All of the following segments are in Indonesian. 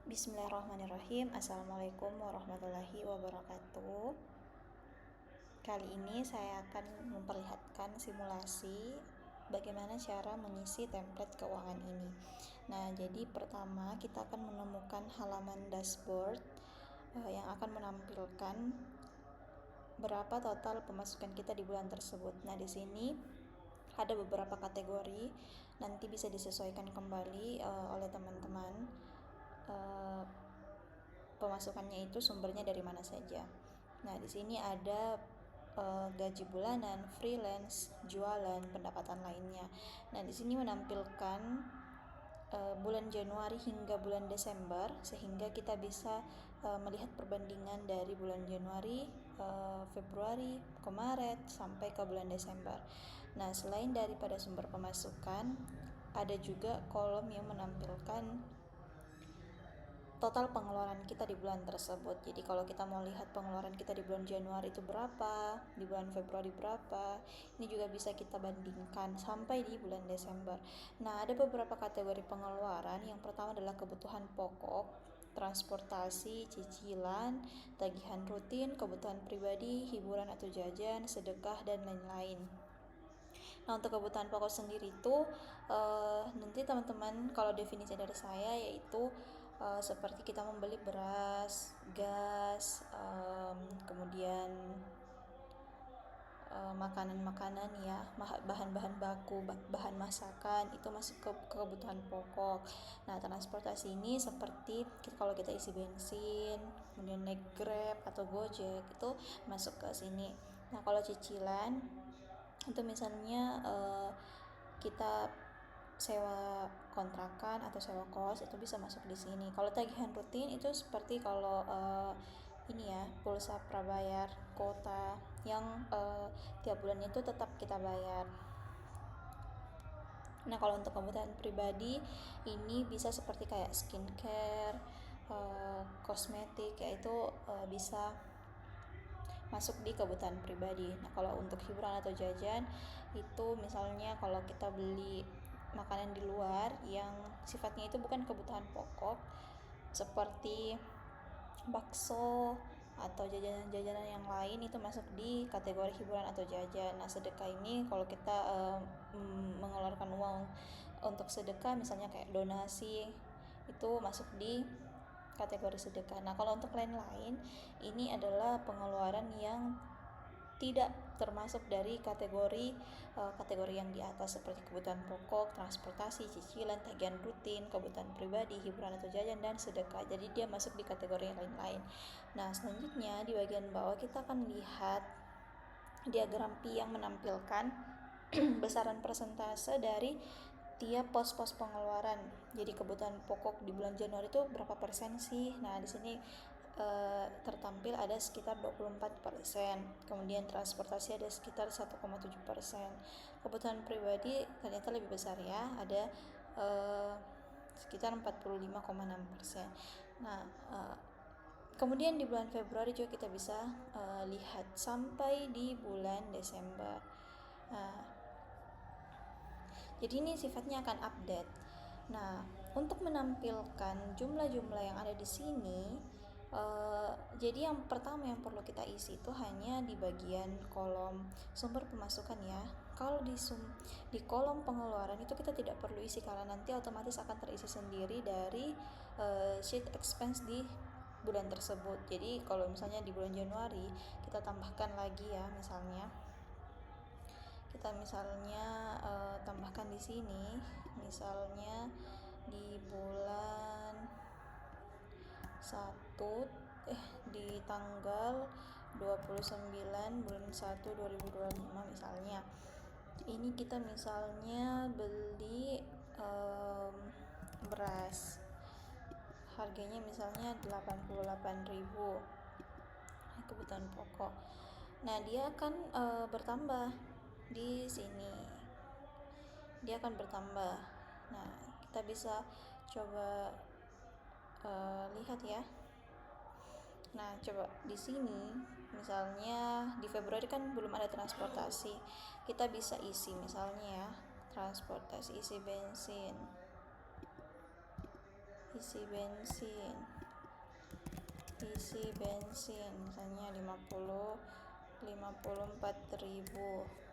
Bismillahirrahmanirrahim. Assalamualaikum warahmatullahi wabarakatuh. Kali ini saya akan memperlihatkan simulasi bagaimana cara mengisi template keuangan ini. Nah, jadi pertama kita akan menemukan halaman dashboard yang akan menampilkan berapa total pemasukan kita di bulan tersebut. Nah, di sini ada beberapa kategori, nanti bisa disesuaikan kembali oleh teman-teman. Pemasukannya itu sumbernya dari mana saja. Nah, di sini ada gaji bulanan, freelance, jualan, pendapatan lainnya. Nah, di sini menampilkan bulan Januari hingga bulan Desember, sehingga kita bisa melihat perbandingan dari bulan Januari, Februari, ke Maret sampai ke bulan Desember. Nah, selain daripada sumber pemasukan, ada juga kolom yang menampilkan total pengeluaran kita di bulan tersebut. Jadi kalau kita mau lihat pengeluaran kita di bulan Januari itu berapa, di bulan Februari berapa, ini juga bisa kita bandingkan sampai di bulan Desember. Nah, ada beberapa kategori pengeluaran. Yang pertama adalah kebutuhan pokok, transportasi, cicilan, tagihan rutin, kebutuhan pribadi, hiburan atau jajan, sedekah, dan lain-lain. Nah, untuk kebutuhan pokok sendiri itu nanti teman-teman, kalau definisi dari saya yaitu seperti kita membeli beras, gas, kemudian makanan-makanan ya, bahan-bahan baku, bahan masakan, itu masuk ke kebutuhan pokok. Nah, transportasi ini seperti kalau kita isi bensin, kemudian naik Grab atau Gojek, itu masuk ke sini. Nah, kalau cicilan itu misalnya kita sewa kontrakan atau sewa kos, itu bisa masuk di sini. Kalau tagihan rutin itu seperti kalau ini ya, pulsa prabayar, kuota yang tiap bulannya itu tetap kita bayar. Nah, kalau untuk kebutuhan pribadi ini bisa seperti kayak skincare, kosmetik, yaitu bisa masuk di kebutuhan pribadi. Nah, kalau untuk hiburan atau jajan itu misalnya kalau kita beli makanan di luar yang sifatnya itu bukan kebutuhan pokok, seperti bakso atau jajanan-jajanan yang lain, itu masuk di kategori hiburan atau jajan. Nah, sedekah ini kalau kita mengeluarkan uang untuk sedekah, misalnya kayak donasi, itu masuk di kategori sedekah. Nah, kalau untuk lain-lain, ini adalah pengeluaran yang tidak termasuk dari kategori yang di atas, seperti kebutuhan pokok, transportasi, cicilan, tagihan rutin, kebutuhan pribadi, hiburan atau jajan, dan sedekah. Jadi dia masuk di kategori yang lain-lain. Nah, selanjutnya di bagian bawah kita akan lihat diagram Pi yang menampilkan besaran persentase dari tiap pos-pos pengeluaran. Jadi kebutuhan pokok di bulan Januari itu berapa persen sih? Nah, di sini tertampil ada sekitar 24%. Kemudian transportasi ada sekitar 1,7%. Kebutuhan pribadi ternyata lebih besar ya, ada sekitar 45,6%. Nah, kemudian di bulan Februari juga kita bisa lihat sampai di bulan Desember. Jadi ini sifatnya akan update. Nah, untuk menampilkan jumlah-jumlah yang ada di sini, jadi yang pertama yang perlu kita isi itu hanya di bagian kolom sumber pemasukan ya. Kalau di kolom pengeluaran itu kita tidak perlu isi, karena nanti otomatis akan terisi sendiri dari sheet expense di bulan tersebut. Jadi kalau misalnya di bulan Januari kita tambahkan lagi ya, misalnya tambahkan di sini, misalnya di bulan 1 di tanggal 29 bulan 1 2025 misalnya. Ini kita misalnya beli beras, harganya misalnya 88.000, kebutuhan pokok. Nah, dia akan bertambah di sini. Dia akan bertambah. Nah, kita bisa coba lihat ya. Nah, coba di sini misalnya di Februari kan belum ada transportasi. Kita bisa isi misalnya ya, transportasi, isi bensin. isi bensin misalnya 54.000.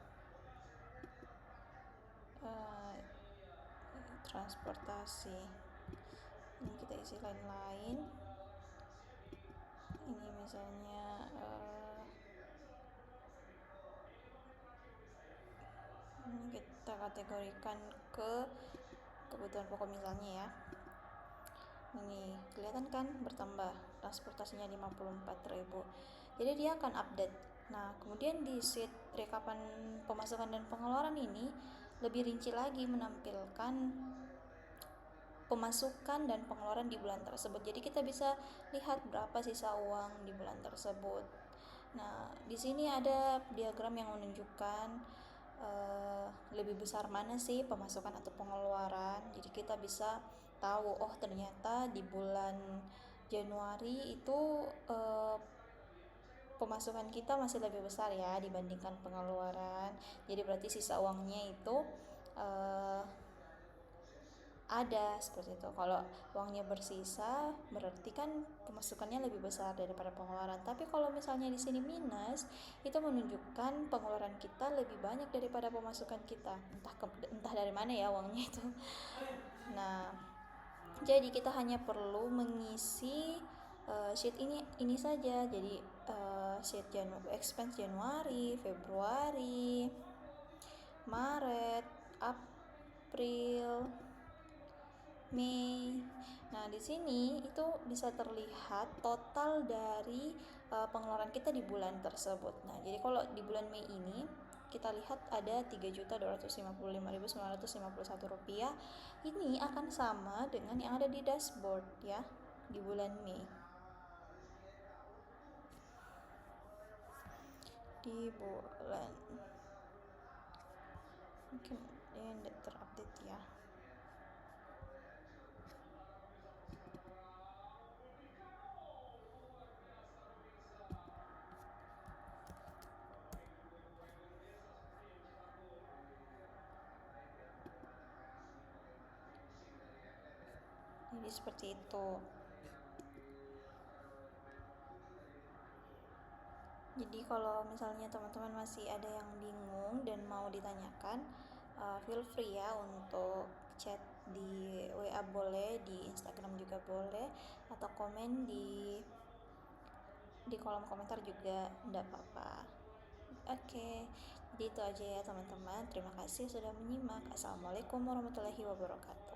Transportasi ini kita isi lain-lain. Ini misalnya ini kita kategorikan ke kebutuhan pokok misalnya ya. Ini kelihatan kan bertambah transportasinya 54.000. Jadi dia akan update. Nah, kemudian di sheet rekapan pemasukan dan pengeluaran ini lebih rinci lagi menampilkan pemasukan dan pengeluaran di bulan tersebut. Jadi kita bisa lihat berapa sisa uang di bulan tersebut. Nah, di sini ada diagram yang menunjukkan lebih besar mana sih pemasukan atau pengeluaran. Jadi kita bisa tahu, oh ternyata di bulan Januari itu pemasukan kita masih lebih besar ya dibandingkan pengeluaran. Jadi berarti sisa uangnya itu ada seperti itu. Kalau uangnya bersisa berarti kan pemasukannya lebih besar daripada pengeluaran. Tapi kalau misalnya di sini minus, itu menunjukkan pengeluaran kita lebih banyak daripada pemasukan kita. Entah dari mana ya uangnya itu. Nah, jadi kita hanya perlu mengisi sheet ini saja. Jadi sheet expense Januari, Februari, Maret, April, Mei. Nah, di sini itu bisa terlihat total dari pengeluaran kita di bulan tersebut. Nah, jadi kalau di bulan Mei ini kita lihat ada Rp3.255.951. Ini akan sama dengan yang ada di dashboard ya di bulan Mei. Di bulan mungkin ini terupdate ya. Jadi seperti itu. Jadi kalau misalnya teman-teman masih ada yang bingung dan mau ditanyakan, feel free ya untuk chat di WA boleh, di Instagram juga boleh, atau komen di kolom komentar juga enggak apa-apa. Oke, jadi itu aja ya teman-teman. Terima kasih sudah menyimak. Assalamualaikum warahmatullahi wabarakatuh.